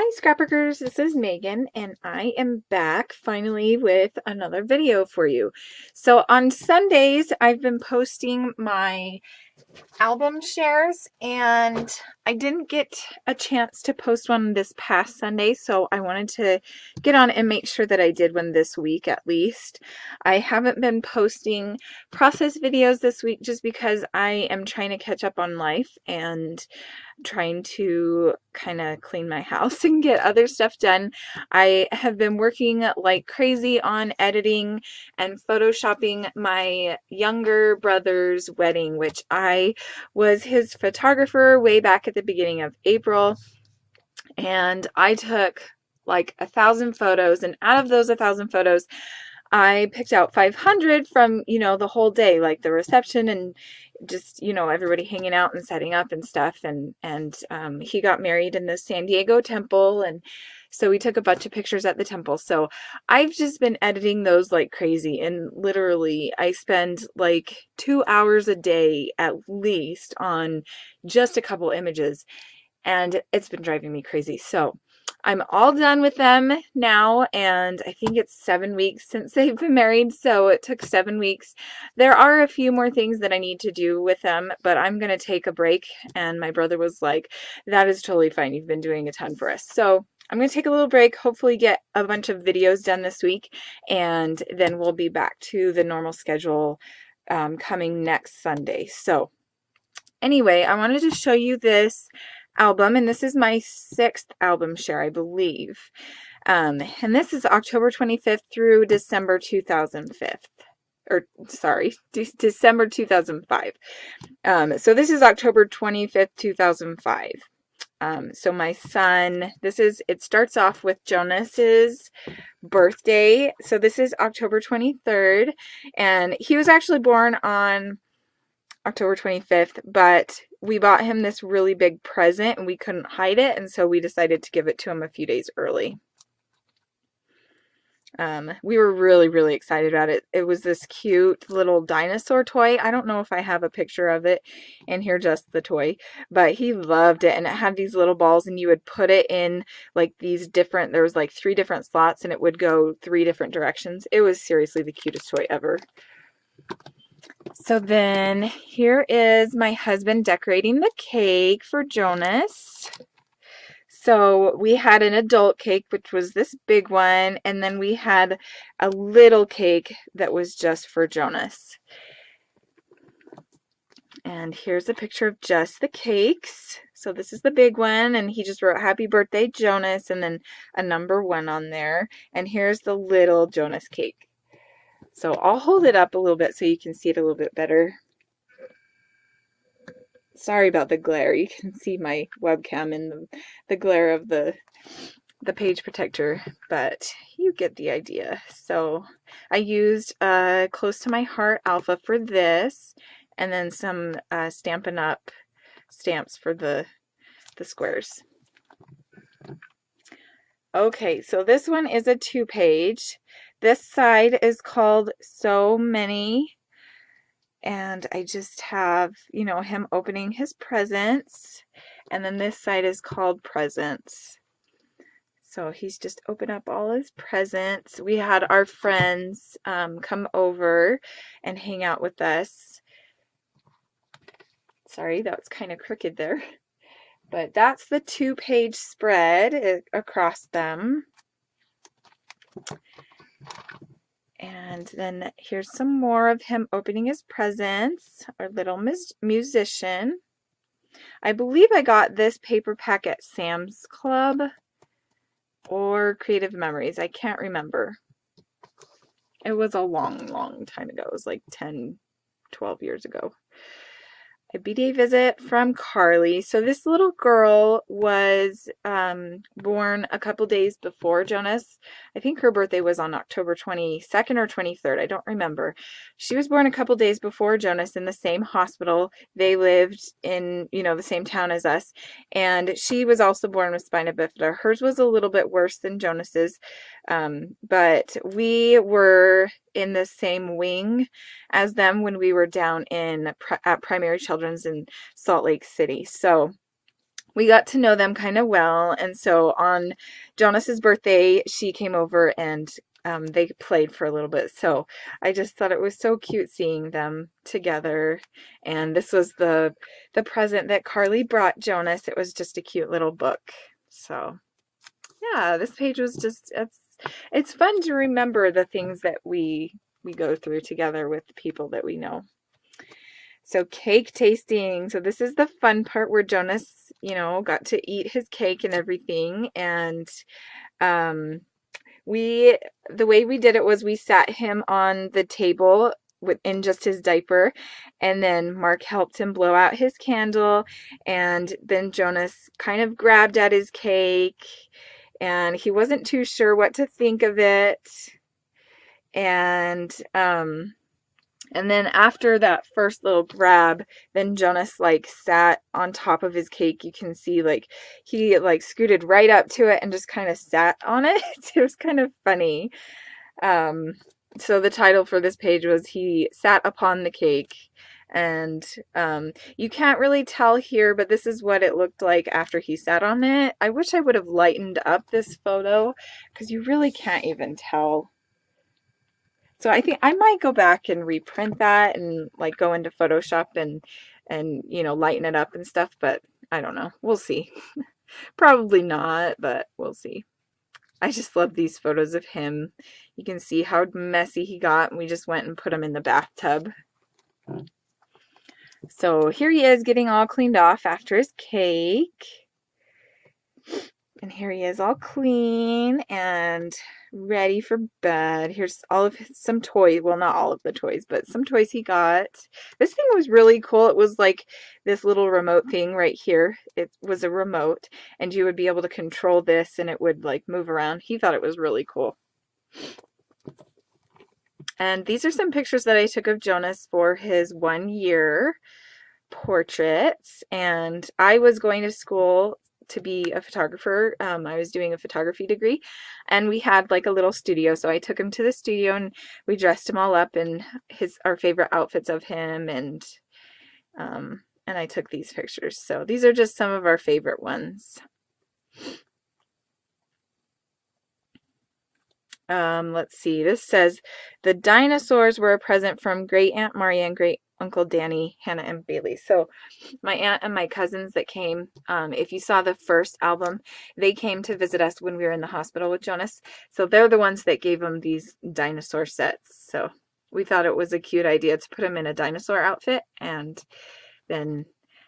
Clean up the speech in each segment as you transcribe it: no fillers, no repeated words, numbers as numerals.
Hi Scrapbookers, this is Megan and I am back finally with another video for you. So on Sundays I've been posting my album shares and I didn't get a chance to post one this past Sunday, so I wanted to get on and make sure that I did one this week at least. I haven't been posting process videos this week just because I am trying to catch up on life and trying to kind of clean my house and get other stuff done. I have been working like crazy on editing and photoshopping my younger brother's wedding, which I was his photographer way back at the beginning of April. And I took like 1,000 photos, and out of those 1,000 photos, I picked out 500 from, the whole day, like the reception and just, everybody hanging out and setting up and stuff. And he got married in the San Diego temple. And so we took a bunch of pictures at the temple. So I've just been editing those like crazy. And literally I spend like 2 hours a day at least on just a couple images. And it's been driving me crazy. So I'm all done with them now, and I think it's 7 weeks since they've been married, so it took 7 weeks. There are a few more things that I need to do with them, but I'm going to take a break, and my brother was like, that is totally fine. You've been doing a ton for us. So I'm going to take a little break, hopefully get a bunch of videos done this week, and then we'll be back to the normal schedule coming next Sunday. So anyway, I wanted to show you this album, and this is my 6th album share, I believe. And this is October 25th through December 2005. Or, sorry, December 2005. So this is October 25th, 2005. So my son, it starts off with Jonas's birthday. So this is October 23rd, and he was actually born on October 25th, but we bought him this really big present and we couldn't hide it, and so we decided to give it to him a few days early. We were really, really excited about it. It was this cute little dinosaur toy. I don't know if I have a picture of it in here, just the toy, but he loved it, and it had these little balls, and you would put it in like there was like 3 different slots, and it would go 3 different directions. It was seriously the cutest toy ever. So then here is my husband decorating the cake for Jonas. So we had an adult cake, which was this big one, and then we had a little cake that was just for Jonas. And here's a picture of just the cakes. So this is the big one, and he just wrote happy birthday Jonas and then a number 1 on there. And here's the little Jonas cake. So I'll hold it up a little bit so you can see it a little bit better. Sorry about the glare. You can see my webcam in the glare of the page protector, but you get the idea. So I used Close to My Heart Alpha for this, and then some Stampin' Up! Stamps for the squares. Okay, so this one is a 2-page. This side is called So Many, and I just have, him opening his presents, and then this side is called Presents. So he's just opened up all his presents. We had our friends come over and hang out with us. Sorry, that was kind of crooked there. But that's the 2-page spread across them. And then here's some more of him opening his presents, our little musician. I believe I got this paper pack at Sam's Club or Creative Memories. I can't remember. It was a long, long time ago. It was like 10, 12 years ago. A B-Day visit from Carly. So this little girl was born a couple days before Jonas. I think her birthday was on October 22nd or 23rd. I don't remember. She was born a couple days before Jonas in the same hospital. They lived in, the same town as us. And she was also born with spina bifida. Hers was a little bit worse than Jonas's. But we were in the same wing as them when we were down at Primary Children's in Salt Lake City. So we got to know them kind of well. And so on Jonas's birthday, she came over and they played for a little bit. So I just thought it was so cute seeing them together. And this was the present that Carly brought Jonas. It was just a cute little book. So yeah, this page was just, it's fun to remember the things that we go through together with people that we know. So cake tasting. So this is the fun part where Jonas, you know, got to eat his cake and everything. And the way we did it was we sat him on the table in just his diaper, and then Mark helped him blow out his candle, and then Jonas kind of grabbed at his cake, and he wasn't too sure what to think of it. And then after that first little grab, then Jonas like sat on top of his cake. You can see like he like scooted right up to it and just kind of sat on it. It was kind of funny. So the title for this page was He Sat Upon the Cake. And you can't really tell here, but this is what it looked like after he sat on it. I wish I would have lightened up this photo because you really can't even tell. So I think I might go back and reprint that and like go into Photoshop and you know, lighten it up and stuff, but I don't know. We'll see. Probably not, but we'll see. I just love these photos of him. You can see how messy he got, and we just went and put him in the bathtub. So here he is getting all cleaned off after his cake. And here he is all clean and ready for bed. Here's all of some toys. Well, not all of the toys, but some toys he got. This thing was really cool. It was like this little remote thing right here. It was a remote, and you would be able to control this, and it would like move around. He thought it was really cool. And these are some pictures that I took of Jonas for his 1 year portraits. And I was going to school to be a photographer. I was doing a photography degree, and we had like a little studio. So I took him to the studio and we dressed him all up in our favorite outfits of him, and I took these pictures. So these are just some of our favorite ones. Let's see. This says the dinosaurs were a present from Great Aunt Maria and Great Uncle Danny, Hannah, and Bailey. So my aunt and my cousins that came, if you saw the first album, they came to visit us when we were in the hospital with Jonas. So they're the ones that gave him these dinosaur sets. So we thought it was a cute idea to put him in a dinosaur outfit and then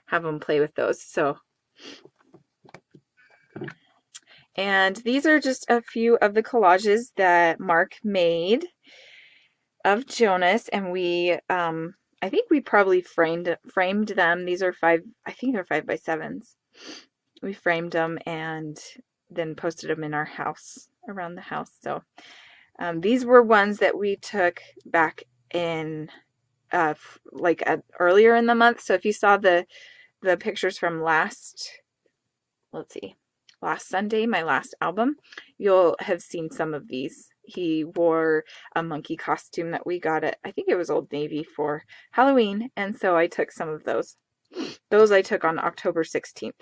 have him play with those. So, and these are just a few of the collages that Mark made of Jonas, and we I think we probably framed them. These are I think they're 5x7s. We framed them and then posted them in our house, around the house. So these were ones that we took back in earlier in the month. So if you saw the pictures from last Sunday, my last album, you'll have seen some of these. He wore a monkey costume that we got at, I think it was Old Navy for Halloween, and so I took some of those. Those I took on October 16th.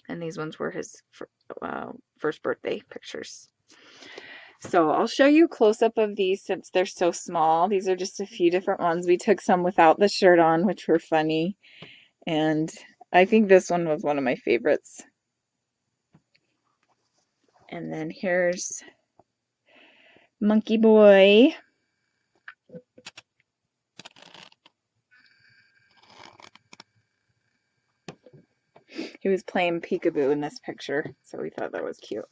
And these ones were his first birthday pictures. So I'll show you a close-up of these since they're so small. These are just a few different ones. We took some without the shirt on, which were funny. And I think this one was one of my favorites. And then here's Monkey Boy. He was playing peekaboo in this picture, so we thought that was cute.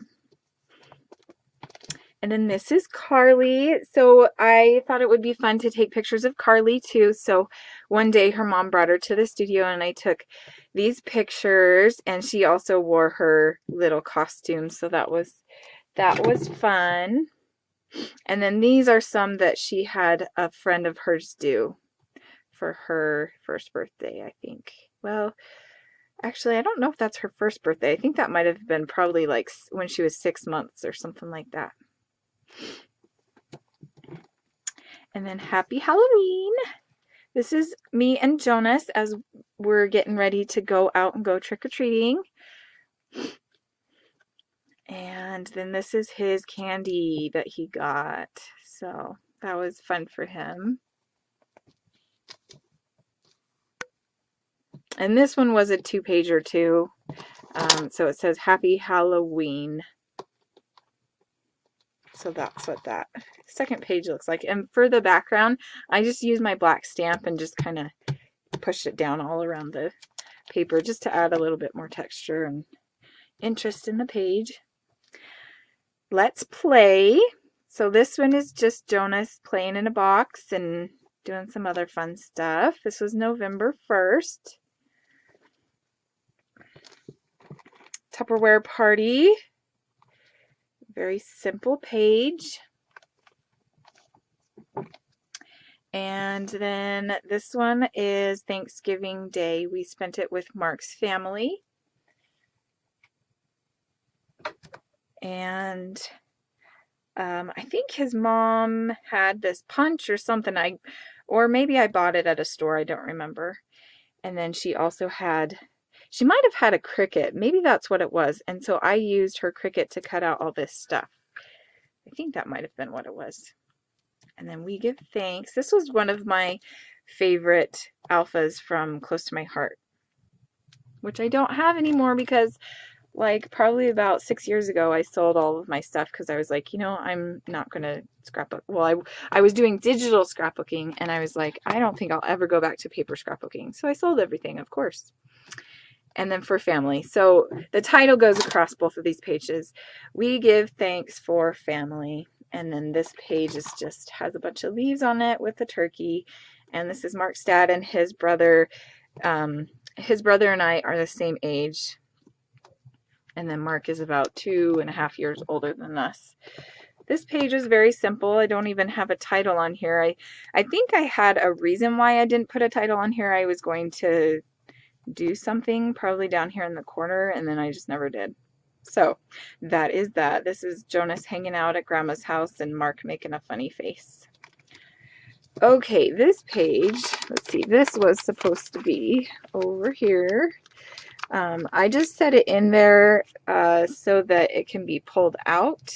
And then this is Carly. So I thought it would be fun to take pictures of Carly too. So one day her mom brought her to the studio and I took these pictures, and she also wore her little costume. So that was fun. And then these are some that she had a friend of hers do for her first birthday, I think. Well, actually, I don't know if that's her first birthday. I think that might have been probably like when she was 6 months or something like that. And then Happy Halloween. This is me and Jonas as we're getting ready to go out and go trick-or-treating. And then this is his candy that he got. So that was fun for him. And this one was a 2-pager too. So it says Happy Halloween. So that's what that second page looks like. And for the background, I just used my black stamp and just kind of pushed it down all around the paper just to add a little bit more texture and interest in the page. Let's play. So this one is just Jonas playing in a box and doing some other fun stuff. This was November 1st. Tupperware party. Very simple page. And then this one is Thanksgiving Day. We spent it with Mark's family. And I think his mom had this punch or something. Or maybe I bought it at a store. I don't remember. And then she also had, she might have had a Cricut. Maybe that's what it was. And so I used her Cricut to cut out all this stuff. I think that might have been what it was. And then we give thanks. This was one of my favorite alphas from Close to My Heart, which I don't have anymore because like probably about 6 years ago I sold all of my stuff because I was like, you know, I'm not going to scrapbook. Well, I was doing digital scrapbooking and I was like, I don't think I'll ever go back to paper scrapbooking. So I sold everything, of course. And then for family. So the title goes across both of these pages. We give thanks for family. And then this page is just has a bunch of leaves on it with a turkey. And this is Mark's dad and his brother. His brother and I are the same age. And then Mark is about 2.5 years older than us. This page is very simple. I don't even have a title on here. I think I had a reason why I didn't put a title on here. I was going to do something probably down here in the corner and then I just never did. So that is that. This is Jonas hanging out at Grandma's house and Mark making a funny face. Okay, this page, let's see, this was supposed to be over here. I just set it in there so that it can be pulled out.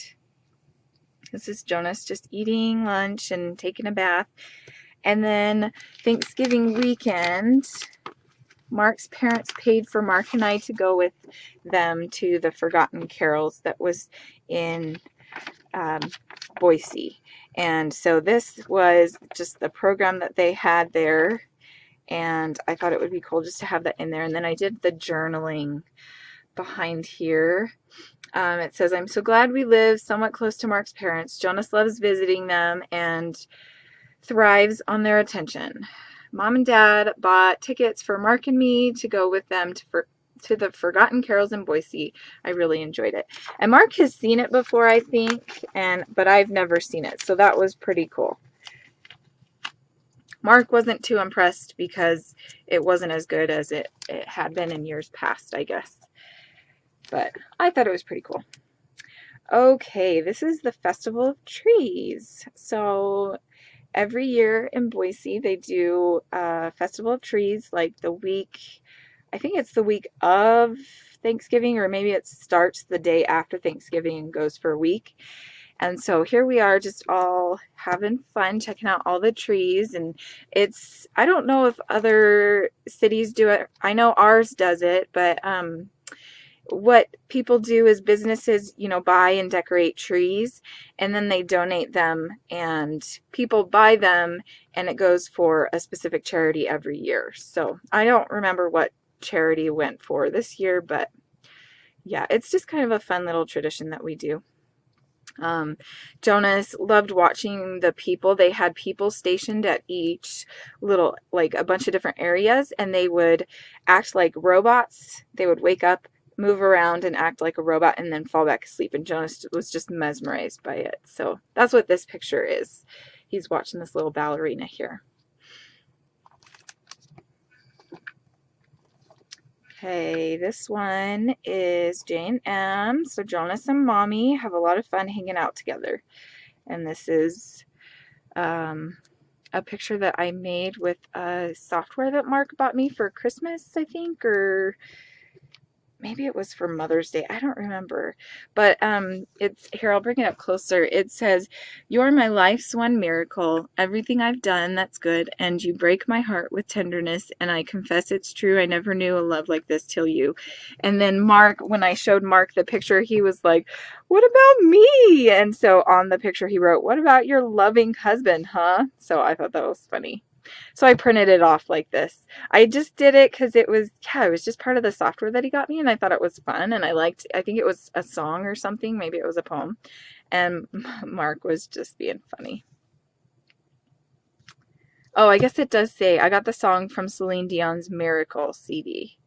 This is Jonas just eating lunch and taking a bath. And then Thanksgiving weekend, Mark's parents paid for Mark and I to go with them to the Forgotten Carols that was in Boise. And so this was just the program that they had there. And I thought it would be cool just to have that in there. And then I did the journaling behind here. It says, I'm so glad we live somewhat close to Mark's parents. Jonas loves visiting them and thrives on their attention. Mom and Dad bought tickets for Mark and me to go with them to the Forgotten Carols in Boise. I really enjoyed it. And Mark has seen it before, I think, but I've never seen it. So that was pretty cool. Mark wasn't too impressed because it wasn't as good as it had been in years past, I guess. But I thought it was pretty cool. Okay, this is the Festival of Trees. So every year in Boise, they do a Festival of Trees like the week, I think it's the week of Thanksgiving, or maybe it starts the day after Thanksgiving and goes for a week. And so here we are just all having fun, checking out all the trees. And it's, I don't know if other cities do it. I know ours does it, but what people do is businesses, you know, buy and decorate trees and then they donate them and people buy them and it goes for a specific charity every year. So I don't remember what charity went for this year, but yeah, it's just kind of a fun little tradition that we do. Jonas loved watching the people. They had people stationed at each little, like a bunch of different areas, and they would act like robots. They would wake up, move around, and act like a robot, and then fall back asleep. And Jonas was just mesmerized by it. So that's what this picture is. He's watching this little ballerina here. Okay, this one is Jane M. So Jonas and Mommy have a lot of fun hanging out together. And this is a a picture that I made with a software that Mark bought me for Christmas, I think, or maybe it was for Mother's Day. I don't remember. But it's here, I'll bring it up closer. It says, "You're my life's one miracle. Everything I've done that's good, and you break my heart with tenderness, and I confess it's true. I never knew a love like this till you." And then Mark, when I showed Mark the picture, he was like, "What about me?" And so on the picture he wrote, "What about your loving husband, huh?" So I thought that was funny. So I printed it off like this. I just did it because it was, yeah, it was just part of the software that he got me, and I thought it was fun, and I liked, I think it was a song or something, maybe it was a poem, and Mark was just being funny. Oh, I guess it does say, I got the song from Celine Dion's Miracle CD.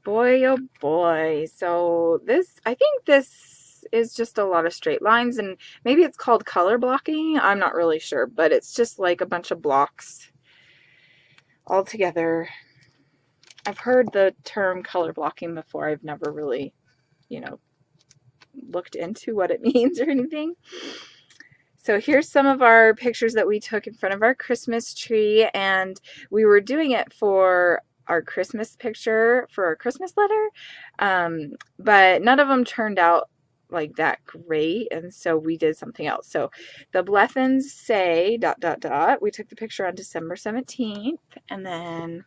Boy, oh boy. So this, I think this is just a lot of straight lines, and maybe it's called color blocking. I'm not really sure, but it's just like a bunch of blocks all together. I've heard the term color blocking before. I've never really, you know, looked into what it means or anything. So here's some of our pictures that we took in front of our Christmas tree, and we were doing it for our Christmas picture for our Christmas letter, but none of them turned out like that great, and so we did something else. So the Blethens say ... We took the picture on December 17th, and then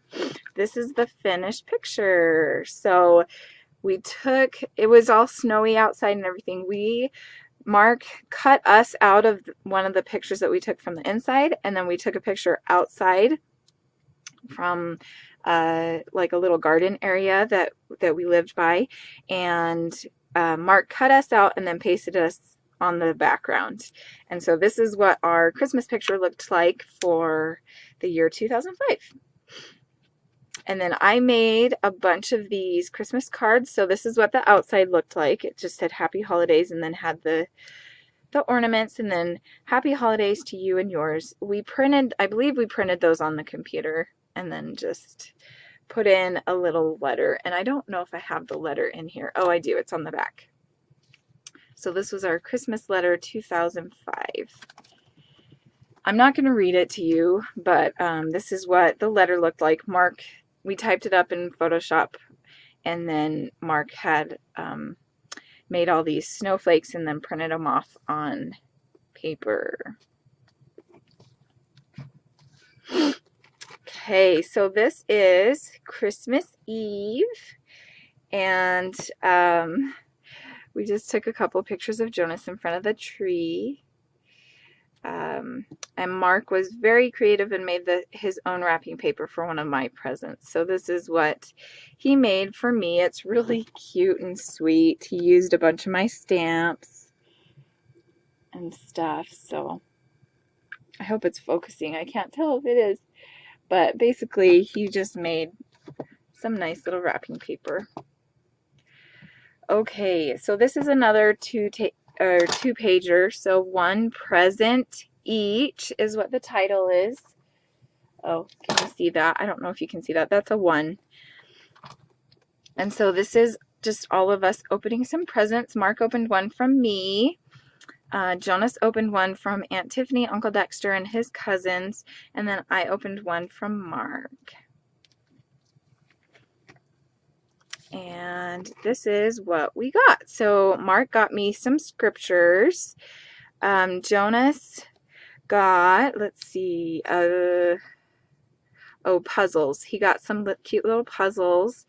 this is the finished picture. So we took, it was all snowy outside and everything. Mark cut us out of one of the pictures that we took from the inside, and then we took a picture outside from like a little garden area that we lived by, and Mark cut us out and then pasted us on the background. And so this is what our Christmas picture looked like for the year 2005. And then I made a bunch of these Christmas cards. So this is what the outside looked like. It just said Happy Holidays and then had the ornaments, and then Happy Holidays to you and yours. We printed, I believe we printed those on the computer and then just put in a little letter. And I don't know if I have the letter in here. Oh, I do. It's on the back. So this was our Christmas letter 2005. I'm not going to read it to you, but this is what the letter looked like. Mark, we typed it up in Photoshop, and then Mark had made all these snowflakes and then printed them off on paper. Okay, so this is Christmas Eve, and we just took a couple pictures of Jonas in front of the tree. And Mark was very creative and made his own wrapping paper for one of my presents. So this is what he made for me. It's really cute and sweet. He used a bunch of my stamps and stuff. So I hope it's focusing. I can't tell if it is. But basically, he just made some nice little wrapping paper. Okay, so this is another two-pager. So one present each is what the title is. Oh, can you see that? I don't know if you can see that. That's a 1. And so this is just all of us opening some presents. Mark opened one from me. Jonas opened one from Aunt Tiffany, Uncle Dexter, and his cousins. And then I opened one from Mark. And this is what we got. So Mark got me some scriptures. Jonas got, let's see, puzzles. He got some cute little puzzles.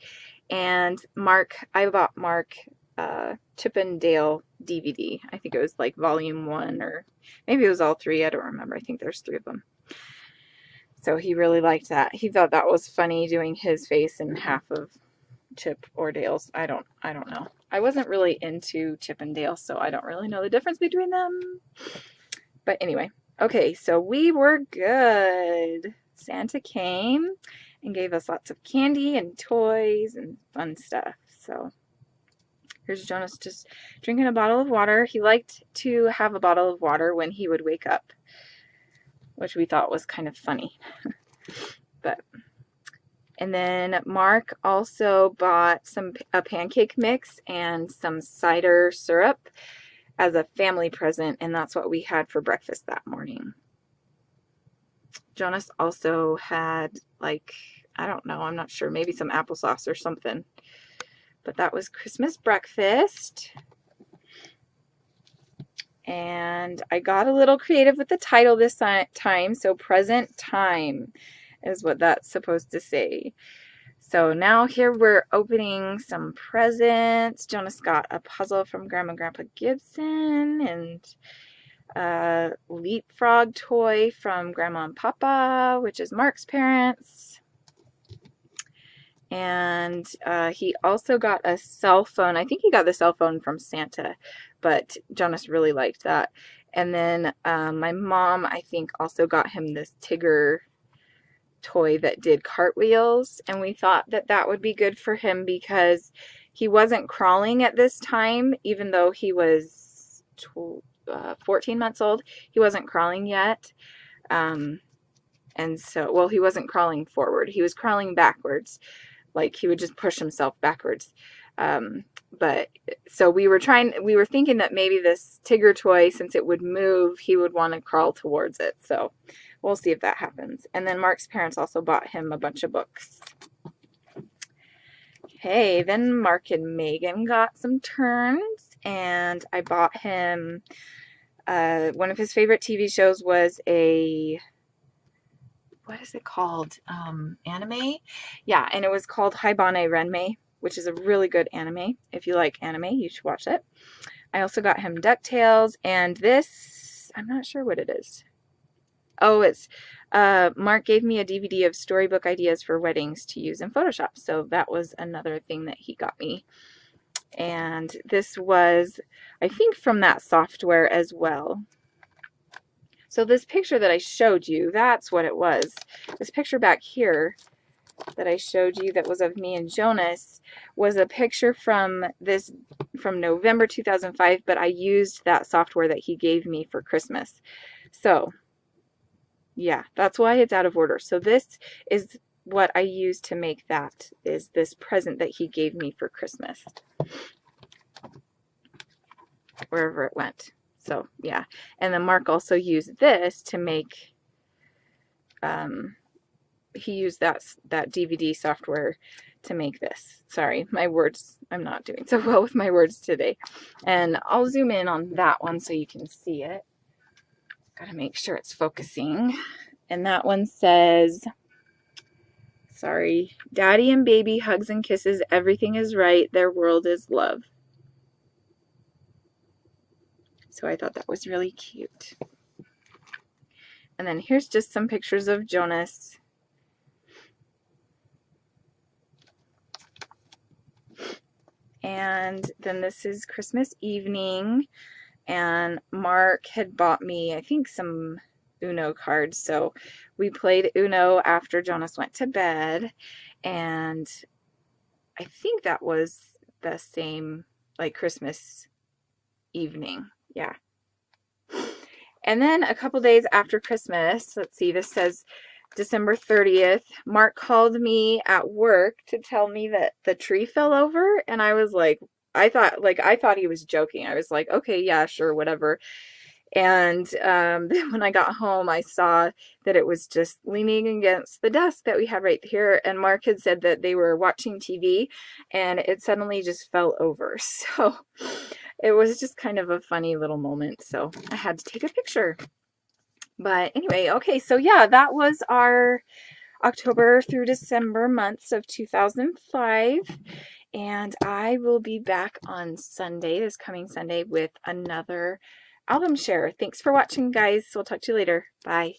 And Mark, I bought Mark Chip and Dale DVD. I think it was like volume 1, or maybe it was all 3. I don't remember. I think there's 3 of them. So he really liked that. He thought that was funny, doing his face in half of Chip or Dale's. I don't know. I wasn't really into Chip and Dale, so I don't really know the difference between them. But anyway, okay, so we were good. Santa came and gave us lots of candy and toys and fun stuff. So here's Jonas just drinking a bottle of water. He liked to have a bottle of water when he would wake up, which we thought was kind of funny. And then Mark also bought a pancake mix and some cider syrup. as a family present, and that's what we had for breakfast that morning. Jonas also had, like, I don't know, I'm not sure, maybe some applesauce or something. But that was Christmas breakfast. And I got a little creative with the title this time. So present time is what that's supposed to say. So now here we're opening some presents. Jonas got a puzzle from Grandma and Grandpa Gibson, and a leapfrog toy from Grandma and Papa, which is Mark's parents. And he also got a cell phone. I think he got the cell phone from Santa, but Jonas really liked that. And then my mom, I think, also got him this Tigger toy that did cartwheels, and we thought that that would be good for him because he wasn't crawling at this time, even though he was 14 months old. He wasn't crawling yet. And so, well, he wasn't crawling forward. He was crawling backwards. Like he would just push himself backwards. But so we were thinking that maybe this Tigger toy, since it would move, he would want to crawl towards it. So we'll see if that happens. And then Mark's parents also bought him a bunch of books. Okay, then Mark and Megan got some turns, and I bought him, one of his favorite TV shows was what is it called? Anime? Yeah, and it was called Haibane Renmei, which is a really good anime. If you like anime, you should watch it. I also got him DuckTales, and this, I'm not sure what it is. Oh, it's, Mark gave me a DVD of storybook ideas for weddings to use in Photoshop, so that was another thing that he got me. And this was, I think, from that software as well. So this picture that I showed you, that's what it was. This picture back here that I showed you that was of me and Jonas was a picture from November 2005, but I used that software that he gave me for Christmas. So yeah, that's why it's out of order. So this is what I used to make that, is this present that he gave me for Christmas, wherever it went. So yeah, and then Mark also used this to make, he used that DVD software to make this. Sorry, my words, I'm not doing so well with my words today. And I'll zoom in on that one so you can see it. Gotta make sure it's focusing. And that one says, sorry, Daddy and baby, hugs and kisses, everything is right, their world is love. So I thought that was really cute. And then here's just some pictures of Jonas. And then this is Christmas evening, and Mark had bought me, I think, some Uno cards. So we played Uno after Jonas went to bed, and I think that was the same, like, Christmas evening. Yeah. And then a couple days after Christmas, let's see, this says December 30th, Mark called me at work to tell me that the tree fell over, and I was like, I thought he was joking. I was like, okay, yeah, sure, whatever. And then when I got home, I saw that it was just leaning against the desk that we had right here, and Mark had said that they were watching TV, and it suddenly just fell over. So it was just kind of a funny little moment, so I had to take a picture. But anyway, okay, so yeah, that was our October through December months of 2005. And I will be back on Sunday, this coming Sunday, with another album share. Thanks for watching, guys. We'll talk to you later. Bye.